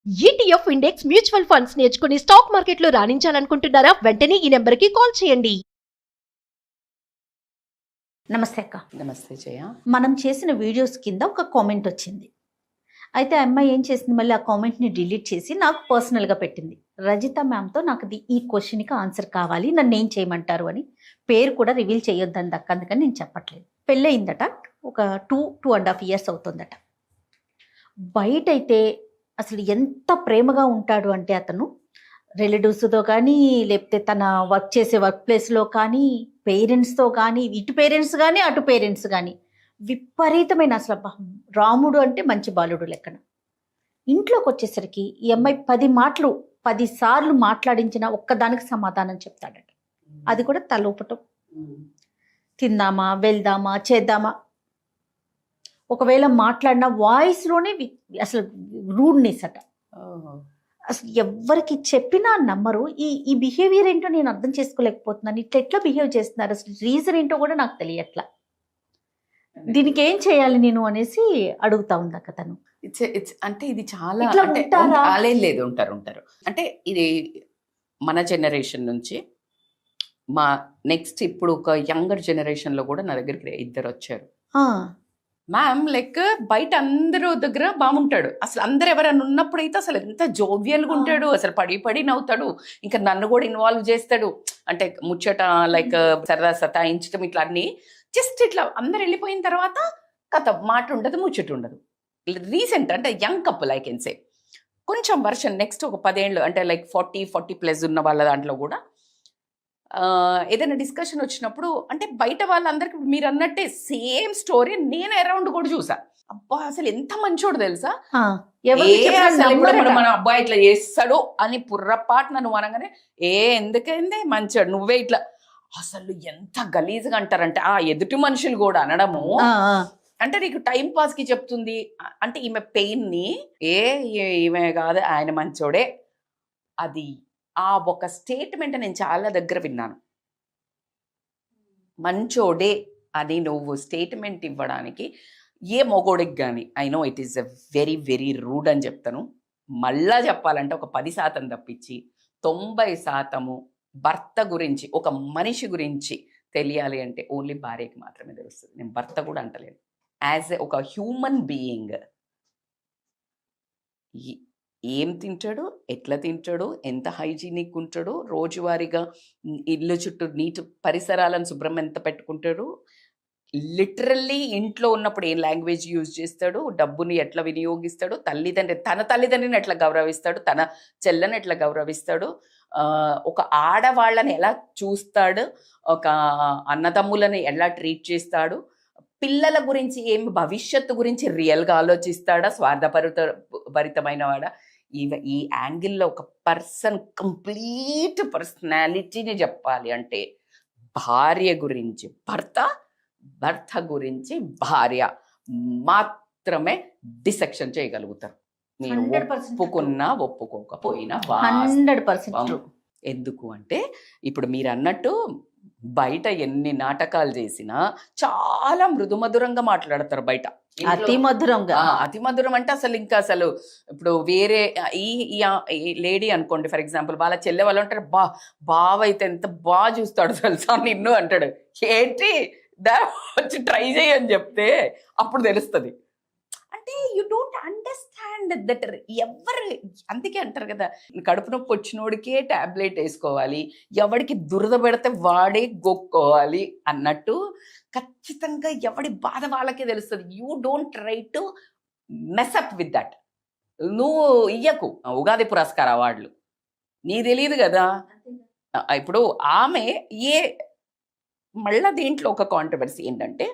ETF index mutual funds నేర్చుకుని stock మార్కెట్లో రాణించాలనుకుంటున్నారా? వెంటనే ఈ నెంబర్కి కాల్ చేయండి. నమస్తే అక్క. నమస్తే జయ. మనం చేసిన వీడియోస్ కింద ఒక కామెంట్ వచ్చింది. అయితే ఆ అమ్మాయి ఏం చేసింది, మళ్ళీ ఆ కామెంట్ని డిలీట్ చేసి నాకు పర్సనల్గా పెట్టింది. రజిత మ్యామ్తో నాకు ఈ క్వశ్చన్కి ఆన్సర్ కావాలి, నన్ను ఏం చేయమంటారు అని. పేరు కూడా రివీల్ చేయొద్దని అక్క, అందుకని నేను చెప్పట్లేదు. పెళ్ళయిందట, ఒక 2.5 years అవుతుందట. బయట అయితే అసలు ఎంత ప్రేమగా ఉంటాడు అంటే అతను రిలేటివ్స్తో కానీ, లేకపోతే తన వర్క్ చేసే వర్క్ ప్లేస్లో కానీ, పేరెంట్స్తో కానీ, ఇటు పేరెంట్స్ కానీ అటు పేరెంట్స్ కానీ విపరీతమైన అసలు రాముడు అంటే మంచి బాలుడు లెక్కన. ఇంట్లోకి వచ్చేసరికి ఈ అమ్మాయి 10 సార్లు మాట్లాడించిన ఒక్కదానికి సమాధానం చెప్తాడట. అది కూడా తలోపటం, తిందామా, వెళ్దామా, చేద్దామా. ఒకవేళ మాట్లాడిన వాయిస్లోనే అసలు రూడ్నెస్ అట. అసలు ఎవరికి చెప్పినా నమ్మరు. ఈ బిహేవియర్ ఏంటో నేను అర్థం చేసుకోలేకపోతున్నాను. ఎట్లా బిహేవ్ చేస్తున్నారు, అసలు రీజన్ ఏంటో కూడా నాకు తెలియట్లా. దీనికి ఏం చేయాలి నేను అనేసి అడుగుతా ఉంది అక్క తను. అంటే ఇది చాలా లేదు, ఉంటారు. అంటే ఇది మన జనరేషన్ నుంచి మా నెక్స్ట్ ఇప్పుడు ఒక యంగర్ జనరేషన్ లో కూడా నా దగ్గరికి 2 వచ్చారు. మ్యామ్ లైక్ బయట అందరూ దగ్గర బాగుంటాడు, అసలు అందరు ఎవరైనా ఉన్నప్పుడు అయితే అసలు ఎంత జోవియల్గా ఉంటాడు, అసలు పడి నవ్వుతాడు, ఇంకా నన్ను కూడా ఇన్వాల్వ్ చేస్తాడు. అంటే ముచ్చట లైక్ సరదా సతాయించడం ఇట్లా అన్ని. జస్ట్ ఇట్లా అందరు వెళ్ళిపోయిన తర్వాత కథ మాట ఉండదు, ముచ్చట ఉండదు. రీసెంట్ అంటే young couple I can say. కొంచెం వర్షన్ నెక్స్ట్ ఒక 10 ఏళ్ళు అంటే లైక్ 40+ ఉన్న వాళ్ళ దాంట్లో కూడా ఏదైనా డిస్కషన్ వచ్చినప్పుడు అంటే బయట వాళ్ళందరికీ మీరు అన్నట్టే సేమ్ స్టోరీ నేను అరౌండ్ కూడా చూసా. అబ్బా అసలు ఎంత మంచోడు తెలుసా, మన అబ్బాయి ఇట్లా చేస్తాడు అని పుర్రపాటు నన్ను అనగానే ఎందుకైంది మంచోడు నువ్వే ఇట్లా. అసలు ఎంత గలీజ్గా అంటారంటే ఆ ఎదుటి మనుషులు కూడా అనడము. అంటే నీకు టైం పాస్ కి చెప్తుంది అంటే ఈమె పెయిన్ ని ఈమె కాదు ఆయన మంచోడే. అది ఆ ఒక స్టేట్మెంట్ నేను చాలా దగ్గర విన్నాను. మంచోడే అని నువ్వు స్టేట్మెంట్ ఇవ్వడానికి ఏ మొగోడికి కానీ I know it is a very very rude అని చెప్తాను. మళ్ళా చెప్పాలంటే ఒక 10% తప్పించి 90% భర్త గురించి ఒక మనిషి గురించి తెలియాలి అంటే ఓన్లీ భార్యకి మాత్రమే తెలుస్తుంది. నేను భర్త కూడా అంటలేను. యాజ్ ఒక హ్యూమన్ బీయింగ్ ఏం తింటాడు, ఎట్లా తింటాడు, ఎంత హైజీనిక్ ఉంటాడు, రోజువారీగా ఇల్లు చుట్టూ నీటి పరిసరాలను శుభ్రం ఎంత పెట్టుకుంటాడు, లిటరల్లీ ఇంట్లో ఉన్నప్పుడు ఏం లాంగ్వేజ్ యూజ్ చేస్తాడు, డబ్బుని ఎట్లా వినియోగిస్తాడు, తన తల్లిదండ్రిని ఎట్లా గౌరవిస్తాడు, తన చెల్లని ఎట్లా గౌరవిస్తాడు, ఒక ఆడవాళ్ళని ఎలా చూస్తాడు, ఒక అన్నదమ్ములని ఎలా ట్రీట్ చేస్తాడు, పిల్లల గురించి ఏం భవిష్యత్తు గురించి రియల్గా ఆలోచిస్తాడా, భరితమైన వాడా. ఈ యాంగిల్లో ఒక పర్సన్ కంప్లీట్ పర్సనాలిటీని చెప్పాలి అంటే భార్య గురించి భర్త, భర్త గురించి భార్య మాత్రమే డిసెక్షన్ చేయగలుగుతారు. నేను ఒప్పుకున్నా ఒప్పుకోకపోయినా 100%. ఎందుకు అంటే ఇప్పుడు మీరు అన్నట్టు బయట ఎన్ని నాటకాలు చేసినా చాలా మృదుమధురంగా మాట్లాడతారు బయట. అతి మధురం అంటే అసలు ఇంకా అసలు ఇప్పుడు వేరే ఈ లేడీ అనుకోండి ఫర్ ఎగ్జాంపుల్, వాళ్ళ చెల్లె వాళ్ళు అంటారు బావ అయితే ఎంత బాగా చూస్తాడు తెలుసా నిన్ను అంటాడు. ఏంటి వచ్చి ట్రై చేయని చెప్తే అప్పుడు తెలుస్తుంది. అంటే యూ డోంట్ అండర్స్టాండ్ దట్. అందుకే అంటారు కదా కడుపు నొప్పి వచ్చినోడికే టాబ్లెట్ వేసుకోవాలి, ఎవడికి దురద పెడితే వాడే గొక్కోవాలి అన్నట్టు ఖచ్చితంగా ఎవడి బాధ వాళ్ళకే తెలుస్తుంది. You don't try to mess up with that. నువ్వు ఇయ్యకు ఉగాది పురస్కార అవార్డులు, నీ తెలియదు కదా. ఇప్పుడు ఆమె మళ్ళా దీంట్లో ఒక కాంట్రవర్సీ ఏంటంటే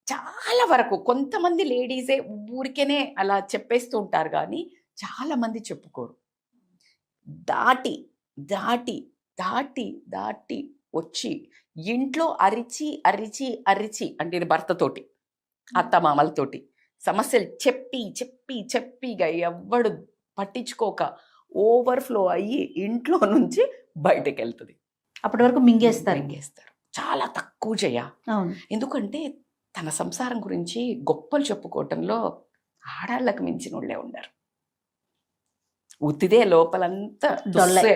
చాలా వరకు కొంతమంది లేడీసే ఊరికేనే అలా చెప్పేస్తూ ఉంటారు కానీ చాలా మంది చెప్పుకోరు. దాటి దాటి దాటి దాటి వచ్చి ఇంట్లో అరిచి అరిచి అరిచి అంటే భర్తతోటి అత్తమామలతోటి సమస్యలు చెప్పి చెప్పి చెప్పిగా ఎవ్వడు పట్టించుకోక ఓవర్ఫ్లో అయ్యి ఇంట్లో నుంచి బయటకు వెళ్తుంది. అప్పటి వరకు మింగేస్తారు. చాలా తక్కువ చేయ. ఎందుకంటే తన సంసారం గురించి గొప్పలు చెప్పుకోవటంలో ఆడాళ్ళకు మించిన వాళ్ళే ఉన్నారు. ఉత్తిదే లోపలంతా డొల్లై. తుస్సే.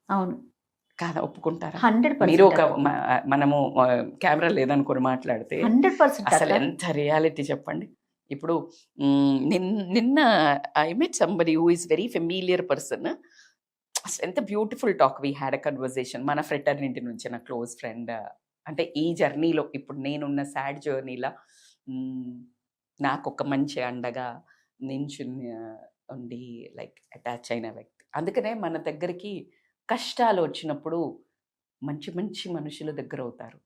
అవును, కాదా, ఒప్పుకుంటారా? 100% మీరు ఒక మనము కెమెరా లేదనుకొని మాట్లాడితే 100% అసలు ఎంత రియాలిటీ చెప్పండి. ఇప్పుడు నిన్న I met somebody who is very familiar person. అసలు ఎంత beautiful talk we had a conversation. మన ఫ్రెటర్నిటీ నుంచి నా క్లోజ్ ఫ్రెండ్. అంటే ఈ జర్నీలో ఇప్పుడు నేనున్న సాడ్ జర్నీలో నాకు ఒక మంచి అండగా నించుని ఉండి లైక్ అటాచ్ అయిన వ్యక్తి. అందుకనే మన దగ్గరికి కష్టాలు వచ్చినప్పుడు మంచి మంచి మనుషుల దగ్గర అవుతారు,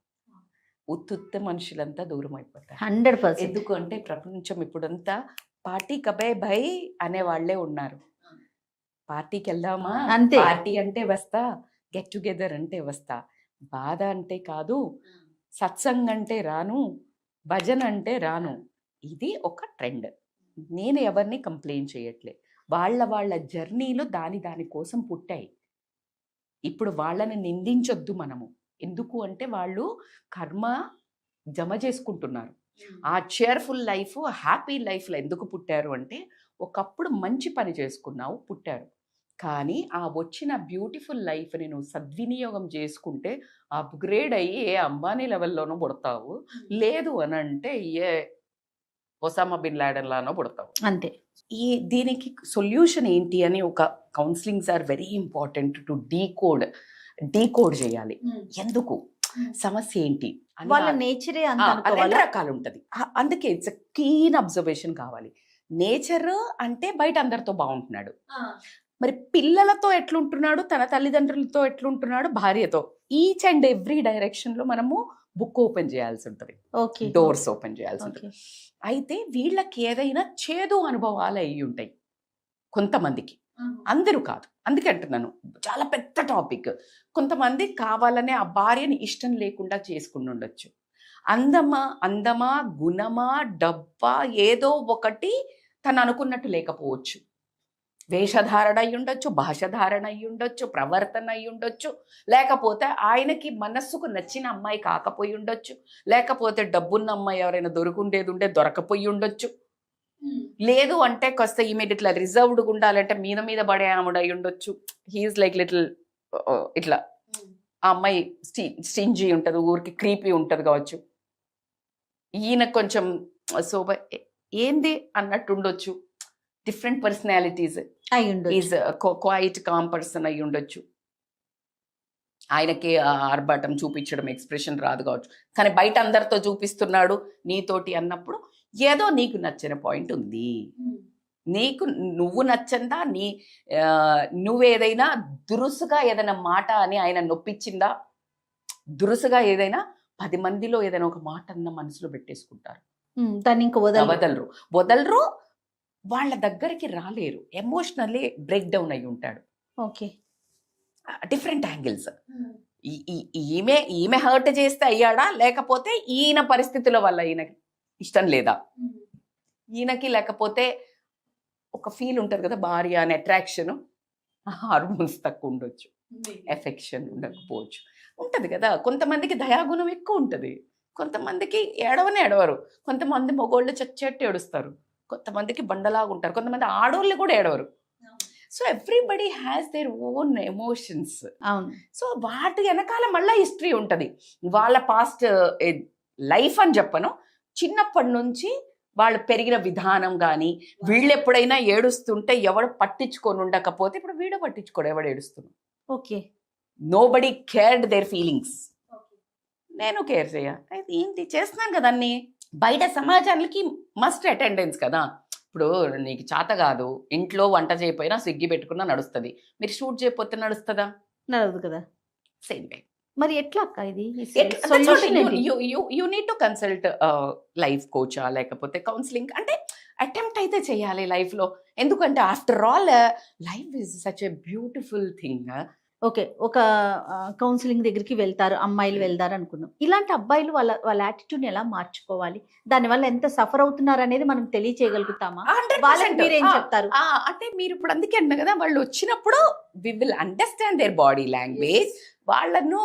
ఉత్తుత్త మనుషులంతా దూరం అయిపోతారు. 100%. ఎందుకు అంటే ప్రపంచం ఇప్పుడంతా పార్టీ కబే భయ్ అనే వాళ్ళే ఉన్నారు. పార్టీకి వెళ్దామా, అంతే. పార్టీ అంటే వస్తా, గెట్ టుగెదర్ అంటే వస్తా, బాధ అంటే కాదు, సత్సంగ్ అంటే రాను, భజన అంటే రాను. ఇది ఒక ట్రెండ్. నేను ఎవరిని కంప్లైంట్ చేయట్లే. వాళ్ళ జర్నీలు దాని కోసం పుట్టాయి. ఇప్పుడు వాళ్ళని నిందించొద్దు మనము. ఎందుకు అంటే వాళ్ళు కర్మ జమ చేసుకుంటున్నారు. ఆ చేర్ఫుల్ లైఫ్, హ్యాపీ లైఫ్లో ఎందుకు పుట్టారు అంటే ఒకప్పుడు మంచి పని చేసుకున్నావు, పుట్టారు. కానీ ఆ వచ్చిన బ్యూటిఫుల్ లైఫ్ని నువ్వు సద్వినియోగం చేసుకుంటే అప్గ్రేడ్ అయ్యి ఏ అంబానీ లెవెల్లోనూ పుడతావు, లేదు అని అంటే ఏ ఒసామా బిన్ లాడెన్ లానో పుడతావు. అంతే. దీనికి సొల్యూషన్ ఏంటి అని ఒక counsellings are very important to decode చేయాలి. ఎందుకు, సమస్య ఏంటి అని వాళ్ళ నేచరే అంత రెండు అనుకోవాలా? రకాలు ఉంటుంది. అందుకే ఇట్స్ కీన్ అబ్జర్వేషన్ కావాలి. నేచర్ అంటే బయట అందరితో బాగుంటున్నాడు, మరి పిల్లలతో ఎట్లుంటున్నాడు, తన తల్లిదండ్రులతో ఎట్లుంటున్నాడు, భార్యతో, ఈచ్ అండ్ ఎవ్రీ డైరెక్షన్ లో మనము బుక్ ఓపెన్ చేయాల్సి ఉంటుంది, డోర్స్ ఓపెన్ చేయాల్సి ఉంటుంది. అయితే వీళ్ళకి ఏదైనా చేదు అనుభవాలు అయ్యి ఉంటాయి కొంతమందికి, అందరూ కాదు. అందుకే అంటున్నాను, చాలా పెద్ద టాపిక్. కొంతమంది కావాలనే ఆ భార్యని ఇష్టం లేకుండా చేసుకుని ఉండొచ్చు. అందమా గుణమా డబ్బా ఏదో ఒకటి తను అనుకున్నట్టు లేకపోవచ్చు. వేషధారణ అయి ఉండొచ్చు, భాషధారణ అయి ఉండొచ్చు, ప్రవర్తన అయి ఉండొచ్చు, లేకపోతే ఆయనకి మనస్సుకు నచ్చిన అమ్మాయి కాకపోయి ఉండొచ్చు, లేకపోతే డబ్బున్న అమ్మాయి ఎవరైనా దొరికిండేది ఉంటే దొరకపోయి ఉండొచ్చు, లేదు అంటే కాస్త ఈమె ఇట్లా రిజర్వ్డ్గా ఉండాలంటే మీద పడే ఆమెడు అయి ఉండొచ్చు. హీఈస్ లైక్ లిటిల్ ఇట్లా, ఆ అమ్మాయి స్టింజీ ఉంటుంది, ఊరికి క్రీపీ ఉంటుంది కావచ్చు. ఈయన కొంచెం ఏంది అన్నట్టు ఉండొచ్చు. Different personalities, is quiet com person అయి ఉండొచ్చు. ఆయనకి ఆర్భాటం చూపించడం, ఎక్స్ప్రెషన్ రాదు కావచ్చు, కానీ బయట అందరితో చూపిస్తున్నాడు నీతోటి అన్నప్పుడు ఏదో నీకు నచ్చిన పాయింట్ ఉంది. నువ్వు నచ్చందా, నువ్వేదైనా దురుసుగా ఏదైనా మాట అని ఆయన నొప్పించిందా, దురుసుగా ఏదైనా 10 మందిలో ఏదైనా ఒక మాట అన్న మనసులో పెట్టేసుకుంటారు, దాన్ని ఇంకా వదలరు, వాళ్ళ దగ్గరికి రాలేరు, ఎమోషనల్లీ బ్రేక్ డౌన్ అయి ఉంటాడు. Okay, different angles. ఈమె హర్ట్ చేస్తే అయ్యాడా, లేకపోతే ఈయన పరిస్థితుల వల్ల ఈయనకి ఇష్టం లేదా, ఈయనకి లేకపోతే ఒక ఫీల్ ఉంటుంది కదా, భార్య అనే అట్రాక్షన్, హార్మోన్స్ తక్కువ ఉండొచ్చు, ఎఫెక్షన్ ఉండకపోవచ్చు, ఉంటుంది కదా. కొంతమందికి దయాగుణం ఎక్కువ ఉంటుంది, కొంతమందికి ఏడవరు, కొంతమంది మగోళ్ళు చచ్చేట్టు ఏడుస్తారు, కొంతమందికి బండలాగా ఉంటారు, కొంతమంది ఆడోళ్ళు కూడా ఏడవరు. So everybody has their own emotions. అవును. సో వాటి వెనకాల మళ్ళీ హిస్టరీ ఉంటుంది. వాళ్ళ పాస్ట్ లైఫ్ అని చెప్పను, చిన్నప్పటి నుంచి వాళ్ళు పెరిగిన విధానం కానీ, వీళ్ళు ఎప్పుడైనా ఏడుస్తుంటే ఎవడు పట్టించుకొని ఉండకపోతే, ఇప్పుడు వీడు పట్టించుకోడు, ఎవడు ఏడుస్తున్నాడు. Okay, nobody cared their feelings. నేను కేర్ ఏంటి చేస్తున్నాను కదా అన్ని. బయట సమాజానికి మస్ట్ అటెండెన్స్ కదా. ఇప్పుడు నీకు చేత కాదు, ఇంట్లో వంట చేయకపోయినా స్విగ్గీ పెట్టుకున్నా నడుస్తుంది, మీరు షూట్ చేయకపోతే నడుస్తుందా? నడవదు కదా. Same way. మరి ఎట్లా అక్క ఇది you need to consult life కోచా, లేకపోతే కౌన్సిలింగ్ అంటే అటెంప్ట్ అయితే చేయాలి లైఫ్లో. ఎందుకంటే after all life is such a beautiful thing. Okay, ఒక కౌన్సిలింగ్ దగ్గరికి వెళ్తారు, అమ్మాయిలు వెళ్తారు అనుకుందాం. ఇలాంటి అబ్బాయిలు వాళ్ళ యాటిట్యూడ్ ఎలా మార్చుకోవాలి, దానివల్ల ఎంత సఫర్ అవుతున్నారు అనేది మనం తెలియచేయగలుగుతామా? వాళ్ళకి మీరేం చెప్తారు? అంటే మీరు ఇప్పుడు అందుకే అన్నా కదా, వాళ్ళు వచ్చినప్పుడు we will understand their body language. వాళ్ళను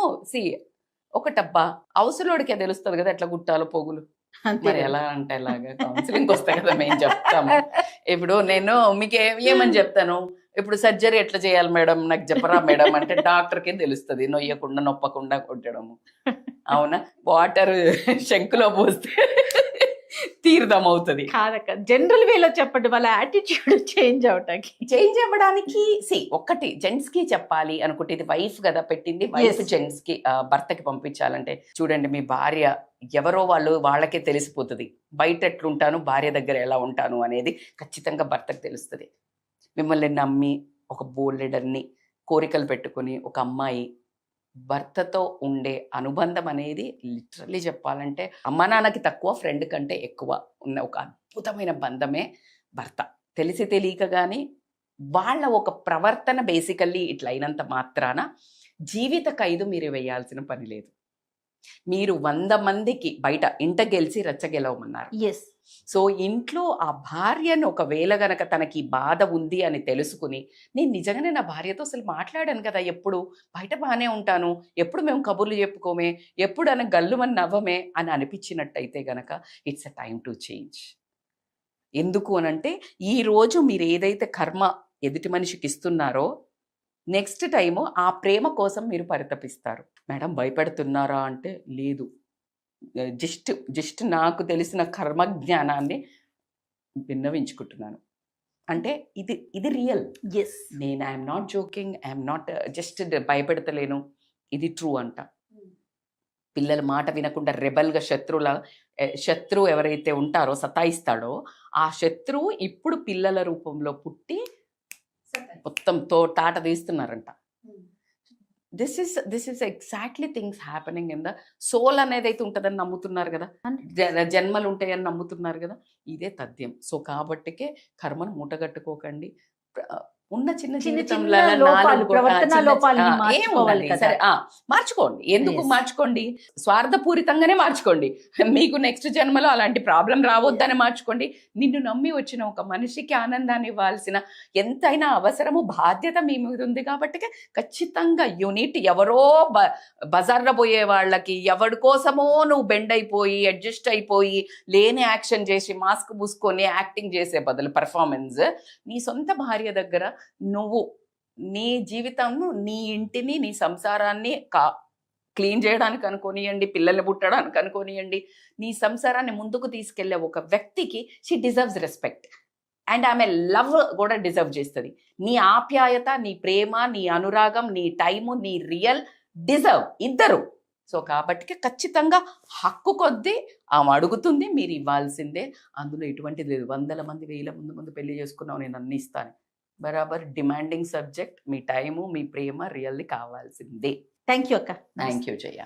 ఒకటబ్బా అవసరోడికే తెలుస్తుంది కదా ఎట్లా గుట్టాలో పోగులు. అంతే మరి కదా. ఎలా అంటే ఎలాగా కౌన్సిలింగ్ వస్తే కదా మేము చెప్తాము. ఇప్పుడు నేను మీకు ఏమని చెప్తాను, ఇప్పుడు సర్జరీ ఎట్లా చేయాలి మేడం నాకు చెప్పరా మేడం అంటే డాక్టర్కి తెలుస్తుంది, నొయ్యకుండా నొప్పకుండా కొట్టడము. అవునా, వాటర్ శంకులో పోస్తే తీర్థం అవుతుంది. కాదక్క, జనరల్ వేలో చెప్పండి వాళ్ళ యాటిట్యూడ్ చేంజ్ అవటానికి. చేంజ్ అవ్వడానికి ఒక్కటి జెంట్స్ కి చెప్పాలి అనుకుంటే, ఇది వైఫ్ కదా పెట్టింది, వైఫ్ Yes. జెంట్స్ కి భర్తకి పంపించాలంటే, చూడండి మీ భార్య ఎవరో వాళ్ళకే తెలిసిపోతుంది. బయట ఎట్లుంటాను, భార్య దగ్గర ఎలా ఉంటాను అనేది ఖచ్చితంగా భర్తకు తెలుస్తుంది. మిమ్మల్ని నమ్మి ఒక బోల్డర్ని కోరికలు పెట్టుకుని ఒక అమ్మాయి భర్తతో ఉండే అనుబంధం అనేది లిటరల్లీ చెప్పాలంటే అమ్మ నాన్నకి తక్కువ, ఫ్రెండ్ కంటే ఎక్కువ ఉన్న ఒక అద్భుతమైన బంధమే భర్త. తెలిసి తెలియక కానీ వాళ్ళ ఒక ప్రవర్తన బేసికల్లీ ఇట్లా అయినంత మాత్రాన జీవిత ఖైదు మీరు వేయాల్సిన పని లేదు. మీరు 100 మందికి బయట ఇంట గెలిచి రచ్చగెలవమన్నారు. ఎస్. సో ఇంట్లో ఆ భార్యను ఒకవేళ గనక తనకి బాధ ఉంది అని తెలుసుకుని, నేను నిజంగానే నా భార్యతో అసలు మాట్లాడాను కదా, ఎప్పుడు బయట బాగానే ఉంటాను, ఎప్పుడు మేము కబుర్లు చెప్పుకోమే, ఎప్పుడు అని గల్లుమని నవ్వమే అని అనిపించినట్టయితే గనక it's a time to change. ఎందుకు అనంటే ఈరోజు మీరు ఏదైతే కర్మ ఎదుటి మనిషికి ఇస్తున్నారో నెక్స్ట్ టైము ఆ ప్రేమ కోసం మీరు పరితపిస్తారు. మేడం భయపెడుతున్నారా అంటే లేదు, జస్ట్ నాకు తెలిసిన కర్మ జ్ఞానాన్ని విన్నవించుకుంటున్నాను. అంటే ఇది రియల్. ఎస్. నేను I'm not joking, I'm not just భయపెడతలేను, ఇది ట్రూ అంట. పిల్లల మాట వినకుండా రెబల్గా శత్రువు ఎవరైతే ఉంటారో సతాయిస్తాడో ఆ శత్రువు ఇప్పుడు పిల్లల రూపంలో పుట్టి మొత్తం తాట తీస్తున్నారంట. This is exactly things happening in the soul అనేది అయితే ఉంటుందని నమ్ముతున్నారు కదా, జన్మలు ఉంటాయని నమ్ముతున్నారు కదా, ఇదే తథ్యం. సో కాబట్టికే కర్మను మూటగట్టుకోకండి. ఉన్న చిన్న జీవితంలో మార్చుకోండి. ఎందుకు మార్చుకోండి, స్వార్థపూరితంగానే మార్చుకోండి. మీకు నెక్స్ట్ జన్మలో అలాంటి ప్రాబ్లం రావద్దని మార్చుకోండి. నిన్ను నమ్మి వచ్చిన ఒక మనిషికి ఆనందాన్ని ఇవ్వాల్సిన ఎంతైనా అవసరము బాధ్యత మీ మీద ఉంది కాబట్టి ఖచ్చితంగా యూనిట్ ఎవరో బజార్లో పోయే వాళ్ళకి ఎవరి కోసమో నువ్వు బెండ్ అయిపోయి అడ్జస్ట్ అయిపోయి లేని యాక్షన్ చేసి మాస్క్ పూసుకొని యాక్టింగ్ చేసే బదులు పర్ఫార్మెన్స్ నీ సొంత భార్య దగ్గర నువ్వు నీ జీవితంను, నీ ఇంటిని, నీ సంసారాన్ని క్లీన్ చేయడానికి అనుకోనియండి, పిల్లల్ని పుట్టడానికి అనుకోనియండి, నీ సంసారాన్ని ముందుకు తీసుకెళ్లే ఒక వ్యక్తికి షీ డిజర్వ్స్ రెస్పెక్ట్ అండ్ ఆమె లవ్ కూడా డిజర్వ్ చేస్తుంది. నీ ఆప్యాయత, నీ ప్రేమ, నీ అనురాగం, నీ టైము, నీ రియల్ డిజర్వ్ ఇద్దరు. సో కాబట్టి ఖచ్చితంగా హక్కు కొద్దీ ఆమె అడుగుతుంది, మీరు ఇవ్వాల్సిందే. అందులో ఎటువంటిది లేదు. 100 మంది 1000 మంది పెళ్లి చేసుకున్నావు నేను అన్ని ఇస్తాను, బరాబర్ డిమాండింగ్ సబ్జెక్ట్. మీ టైము, మీ ప్రేమ రియల్లీ కావాల్సిందే. థ్యాంక్ యూ అక్క. Thank you Jaya.